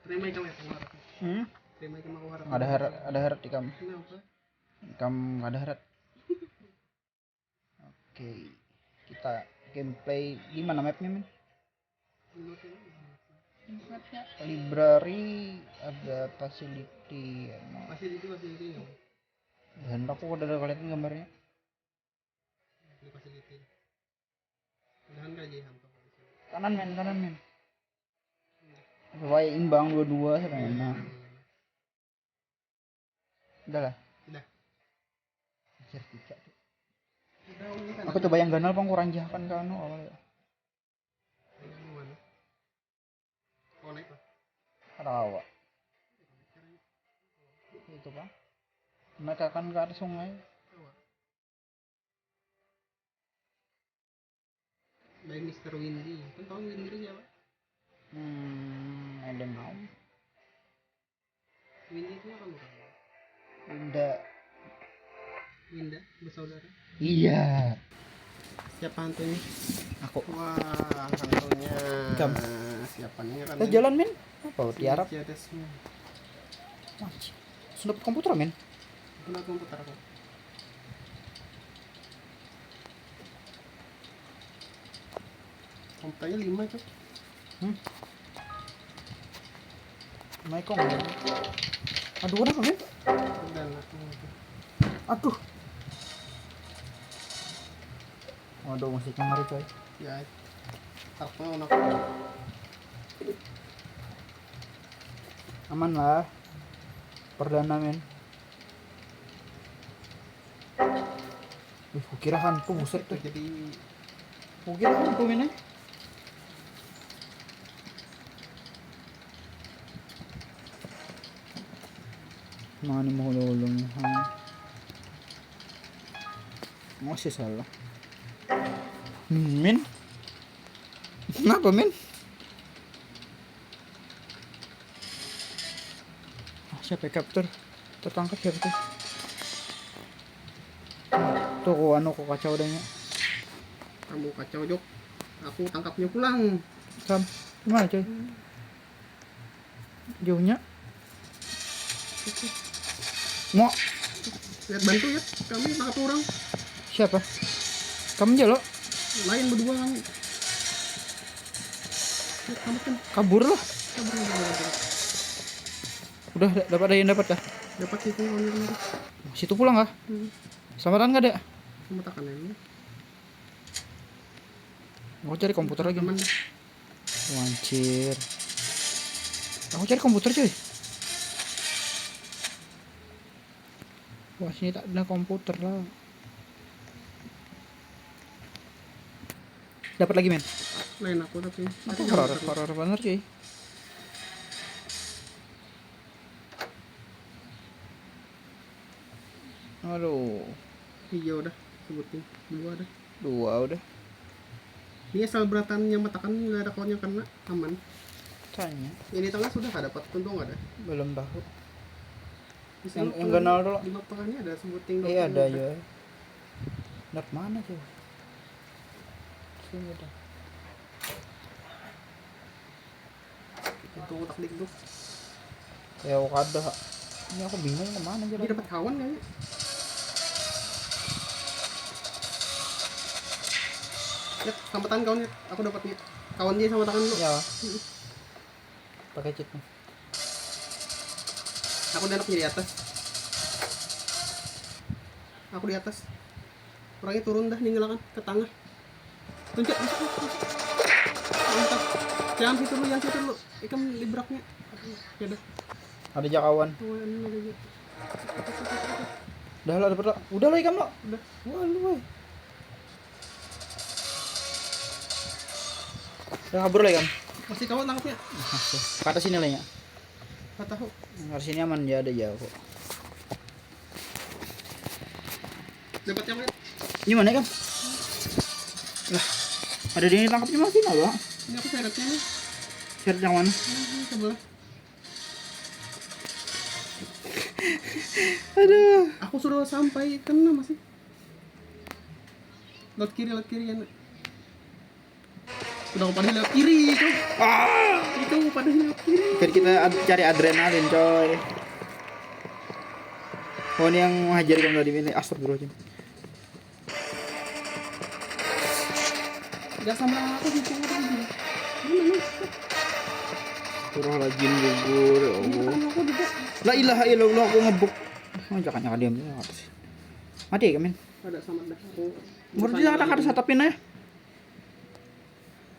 Terima ikam ya pengaruh. Terima ikam aku harap. Ada harap di kamu. Kenapa? Kamu ada harap. Oke, kita gameplay gimana mapnya men? Mapnya library, ada facility. Facility ya. Dan aku udah kelihatan gambarnya. Facility. Udahan kaji hampa. Kanan men. Supaya imbang dua-dua sama enak. Udah lah. Udah. Sertifikat. Aku coba yang ganal pang kurang jahat kan awal ya. Oh naik lah. Rawa. Itu bang. Mereka akan ke arah sungai. By Mr. Windy. Kan tau Windy itu siapa? I don't know. Windy itu apa bukan? Winda bersaudara. Iya. Siapa hantunya? Aku. Wah, hantunya. Kamu. Siapa nih kan? Kita jalan men. Apa tiarap? Sudah komputer men. Sudah komputer aku. Komputernya 5 cok. Maikong. Aduh kenapa men? Aduh. Waduh musiknya ngeri coy. Ya. Apa nak? Aman lah. Perdana men. Wih, kukira hantu buset tuh. Jadi Kukira hantu men. Mana mau ulung masih salah min kenapa min siapa capture tertangkap siapa tuh tuh anu kok kacau dehnya kamu kacau jok aku tangkapnya pulang sam gimana coy jauhnya mau lihat bantu ya kami tangkap orang siapa kamu jalo lain berdua kamu kan kabur lah udah dapat ada yang dapat kah dapat itu kami situ pulang kah selamatan nggak ada kamu tekan ini aku cari komputer lagi teman wancir aku cari komputer cuy wah sini tak ada komputer lah dapat lagi men lain aku tapi aku horor bener cuy aduh iya udah sebutin dua udah ini asal beratannya matakan nggak ada kodnya karena aman tanya ini tengah sudah nggak dapat untung ada belum tahu yang kenal dulu di bawah tengahnya ada sebutin iya ada ya nak mana tuh sini dah itu otak dik tuh ya ada ini aku bingung kemana aja dia dapat kawan kayaknya ya sampaikan kawannya aku dapatnya kawan dia sama tangan lu ya pakai cheat nih aku danaknya di atas aku di atas orangnya turun dah ninggalkan ke tengah tunjuk masuk mantap jangan situ lu ikan libraknya ya dah ada jakawan udah lah dapat udah lah ikan lo udah wah lu woy udah kabur lah ikan masih kawan tangkapnya ke atas sini lah ya nggak tahu ke sini aman ya ada jauh kok dapat yang mana gimana kan lah ada di tangkapnya masih nggak bang ini aku seretnya nih seret yang mana sebelah aduh aku sudah sampai kena masih lot kiri ya Udah pada lewat kiri itu. Itu pada lewat kiri. Kan kita cari adrenalin coy. Oh ini yang hajar kamu tadi ini. Astagfirullahaladzim. Gak sama aku di tengah tadi. Astagfirullahaladzim gugur. Ya Allah. Aku di bawah. La ilaha illallah aku ngebuk. Oh jangan diam ya apa sih. Mati ya Min. Ada sama dah aku. Menurut dia ada satapin aja.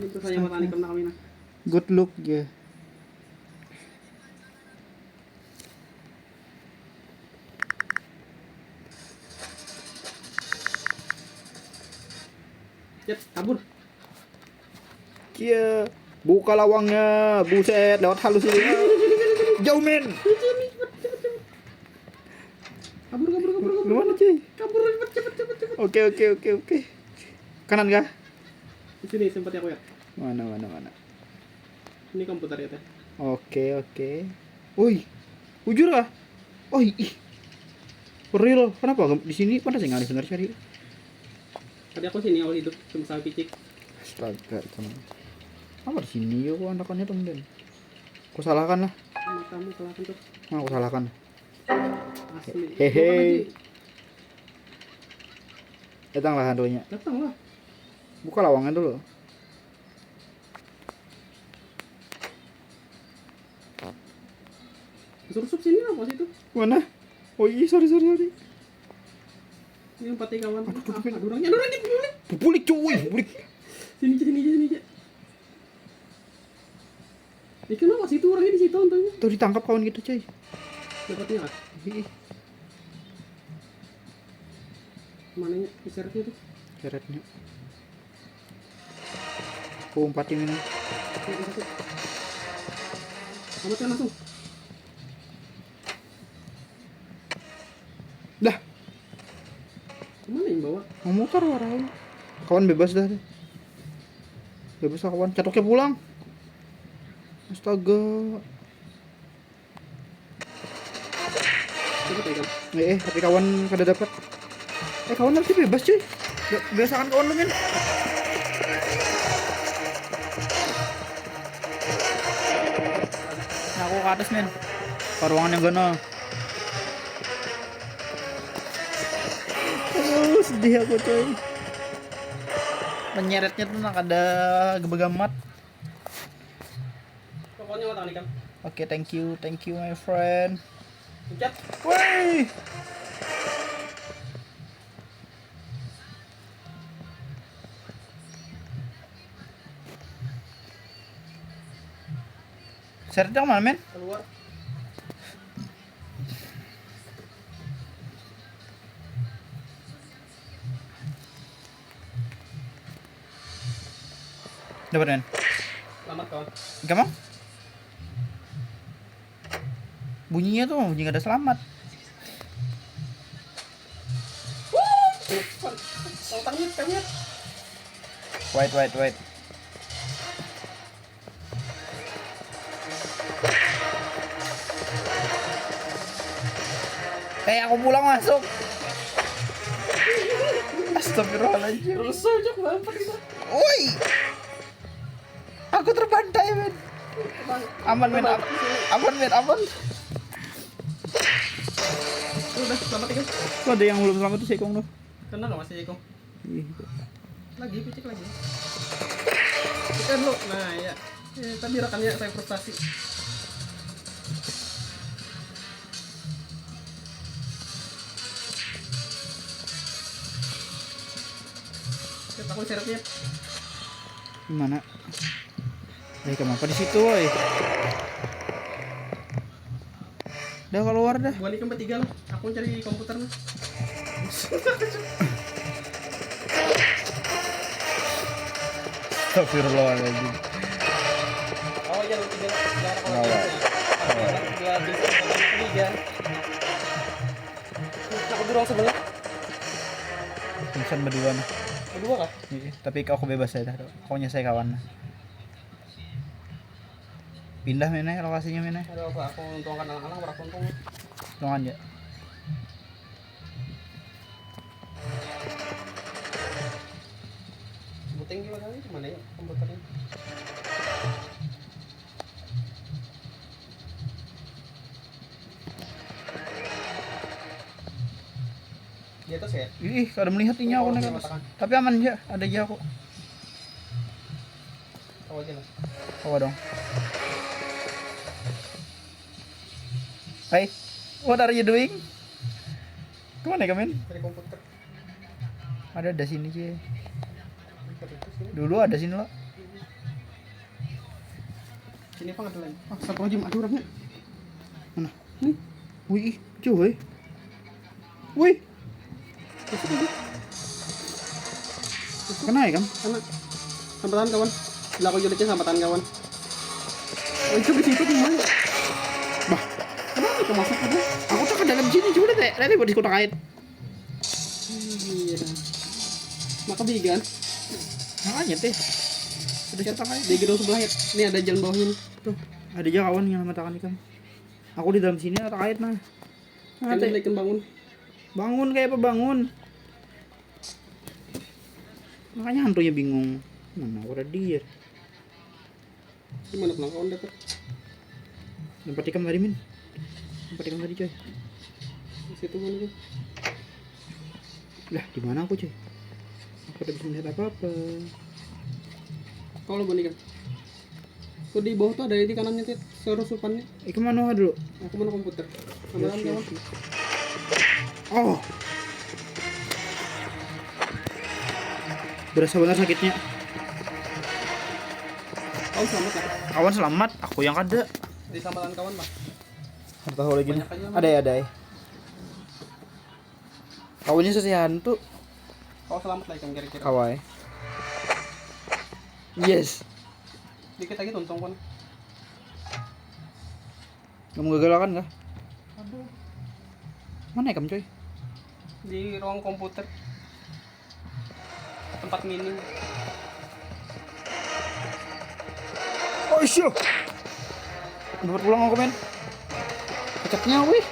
Itu saya mata nikam nak kami. Good look ya. Cet, kabur. Kia, buka lawangnya, buset, lewat halus ini. Jauh men. Kabur. Gimana cuy? Kabur cepet. Oke. Kanan kah? Di sini sempat aku ya. Mana. Ini komputer ya teh. Oke. Woi, jujur kah? Oh ih. Real, kenapa di sini pada sih nggak sebenarnya cari? Tadi aku sini awal hidup cuma sama picik. Astaga, teman. Apa di sini yo anak-anaknya tuh men. Aku salahkan lah. Sama kamu kelihatan tuh. Aku salahkan. Asli. Hehe. Datanglah hantunya. Datang lah. Buka lawangnya dulu. Suruh sini lah pos itu. Mana? Oh iya, sorry. Ini empati kawan. Aduh, Orangnya Bulik cuy, bulik. Sini aja. Ini kenapa sih itu orangnya di situ untungnya? Tuh ditangkap kawan gitu cuy. Dapatnya kan? Ih, Mananya isyaratnya tuh? syaratnya. Oh, empatin ini. Amatkan langsung. Dah, Kemana yang bawa? mau muter warai. Kawan bebas dah. Bebas lah kawan, catoknya pulang. Astaga. Coba pegang. Tapi kawan kada dapat. Kawan harus bebas cuy. Biasakan kawan lu men. Nah, aku ke atas men. Ke ruangan yang gono. Aduh, sedih aku cuy. Menyeretnya tuh nak ada gebegamat. Pokoknya mata nikam. Oke, thank you my friend. Pencet. Woi. Syaratnya mana men? Keluar. Dapat men? Selamat kawan. Gampang? Bunyinya tuh bunyi gak ada selamat. Tangnya. Wait. Aku pulang masuk. Astagfirullahaladzim. Rusuh jok mampet kita. Woi. Aku terbantai men. Aman men. Udah selamat ya. Tuh ada yang belum selamat tuh Sekong tuh. Kenal gak masih Eko? Ih, Lagi picik lagi. Ikan lo. Nah ya. Tadi rekannya saya frustasi. Aku syaratnya. Gimana? Kamu apa di situ, woi? Udah keluar dah. Bukan ikan bertiga lah. Aku cari komputer lah. Astagfirullahaladzim. Oh iya lu tiga. Awal. Tiga. Aku dorong sebelah. Pingsan berdua nih. Kedua kah? Iya, tapi aku bebas ya dah. Aku nyesai kawan. Pindah meneh lokasinya meneh. Aduh aku untungkan anak-anak berapa untung. Tolong aja. penting gimana nih? Mana ya komputernya? Di atas ya? Ih, kada melihat ini aku nih. Tapi aman aja, ada aja aku. Tahu aja lah. Bawa dong. Hai, what are you doing? Kemana kamen? Dari komputer. Ada sini aja. Komputer itu sini. Dulu ada sini lo. Sini apa ada lain? Ah, satu aja ada orangnya. Mana? Nih. Wih, cuy. Wih, Masuk aja. kena ya kan? Sana. Sambatan kawan. Bila aku jeleknya sambatan kawan. Oh, itu di situ gimana? Bah, Kenapa itu masuk ada? aku tak ke dalam sini coba deh. Nanti buat diskut kait. Iya. Maka bigan. Makanya teh. Udah cetak kait. Di gedung sebelah ya. Ini ada jalan bawahnya nih. Tuh. Ada aja kawan yang matakan ikan. Aku di dalam sini tak kait nah. Kan Teh. ikan bangun. Bangun kayak apa bangun? Makanya hantunya bingung. Mana aku udah dia. Gimana pulang kawan dapat? Tempat ikan tadi min. Tempat ikan tadi coy. Di situ mana tuh? Lah di mana aku coy? Aku udah bisa melihat apa-apa. Kalau bani kan. Tuh di bawah tuh ada di kanannya tuh serusupannya. Ikan mana dulu? Aku mana komputer. Sambatan Yes, kawan. yes. Oh. Berasa benar sakitnya. Kau selamat lah. Kawan selamat, aku yang ada. Di sambatan kawan pak. Tahu lagi nih. Banyak aja, Ada ya, ada ya. Kawannya sesi hantu. Kau selamat lah ikan kira-kira. Kawai. Yes. Dikit lagi tuntung kan. Kamu gagal kan kah? Aduh. Mana ya kamu coy? Di ruang komputer. Tempat mining. Oh iya. Dapat pulang aku men. Kecaknya wih.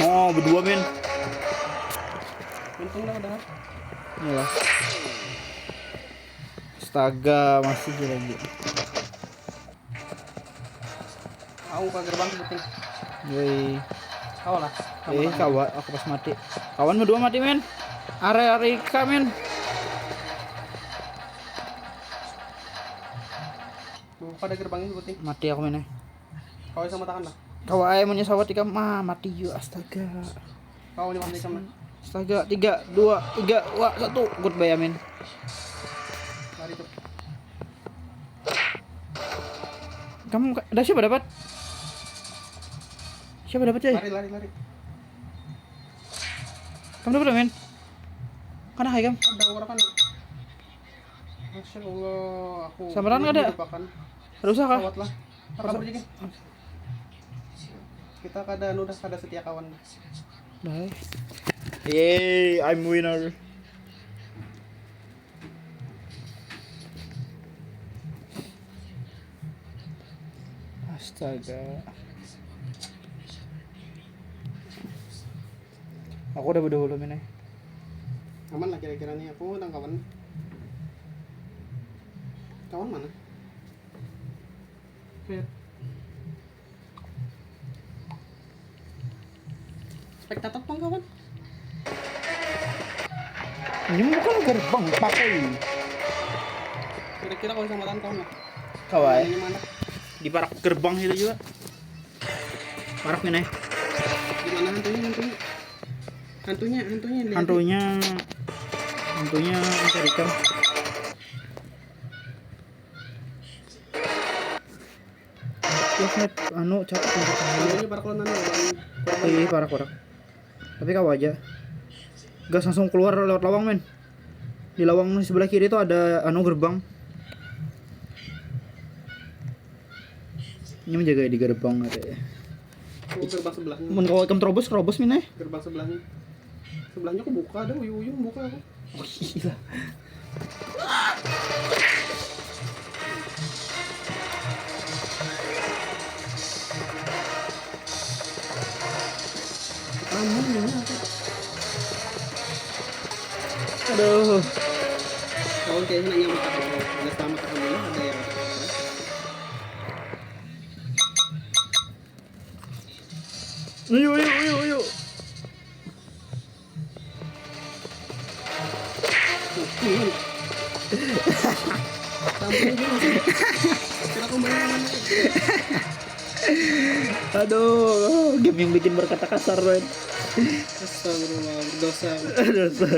Oh berdua men. Untung lah udah. Iyalah. Astaga masih lagi. Aku ke gerbang penting. Yoi. Kau lah. Kawan aku pas mati. Kawan berdua mati men. Area Rika men. Pada gerbangnya penting. Mati aku men. Kau sama tangan lah. Kawai menyesawat ikan mati juga astaga. Kau ini masih sama. Astaga 3 2 3 wah 1 goodbye amin. Lari tuh. Kamu ada siapa dapat? Siapa dapat coy? Lari. Kamu dapat amin? Mana hai kamu? Ada orang kan. Masya Allah, aku. Samaran nggak ada? Lupakan. Rusak kah? Kawat lah. Apa aja kita kadang udah kada setia kawan. Bye. Yay, I'm winner. Astaga. Aku udah berdahulu men. Aman lah kira-kira nih aku tentang kawan. Kawan mana? Lihat. Spektator pang kawan. Ini bukan gerbang pakai. Kira-kira kalau sama kawan lah. Kawai. Ini mana? Di parak gerbang itu juga. Parak men. Gimana hantunya? Hantunya lihat. Hantunya mencari ikan. Ya snap capek Hantunya para kolon Iya parak. Tapi kau aja. Gas langsung keluar lewat lawang men. Di lawang sebelah kiri itu ada gerbang. Ini menjaga di gerbang ada ya. Gerbang sebelahnya. Mun kau ikam terobos min Gerbang sebelahnya. Sebelahnya kok buka ada uyung buka aku. Oh gila. Kamu ini apa? kayaknya nak nyamuk takkan. Udah selamat alhamdulillah ada yang Ayo, ayo, ayo, ayo. tampil gitu sih. Kira aku bayangin Aduh, game yang bikin berkata kasar, men. astagfirullah berdosa. Dosa.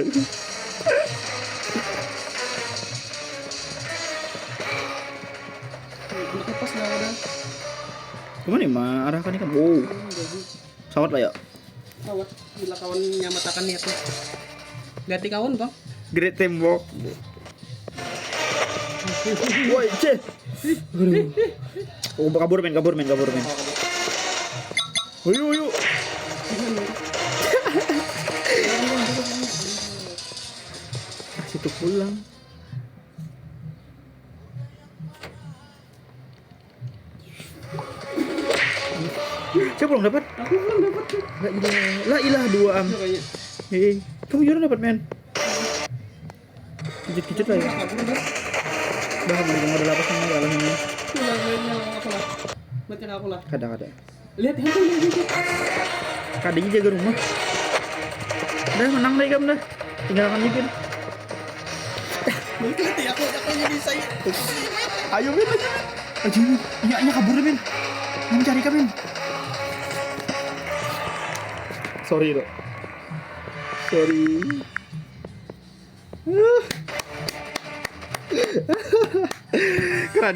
Udah kepas dah udah. Gimana nih, mah arahkan ikan? Wow, Jadi sawat lah ya. kawat bila kawan nyamatakan niatnya. Lihat di kawan bang. Great tembok. Woi, ceh. Aduh. Oh, kabur men. Ayo, ayo. Situ pulang. Saya belum dapat. Aku belum dapat tuh. La ilah dua am. Kayaknya. Kamu juga dapat men. Kicit lah ya. Kabur dah. Dah beli modal apa sama dalam ini. Itulah mainnya aku lah. Baca aku lah. Kada. Lihat hantu lagi. Kadenya jaga rumah. Dah menang deh kamu dah. Tinggalkan dikit. Berarti aku jadi saya. Ayo men. Ayo. Nya kabur men. Kamu cari kan men. Sorry dok. Sorry. Keren.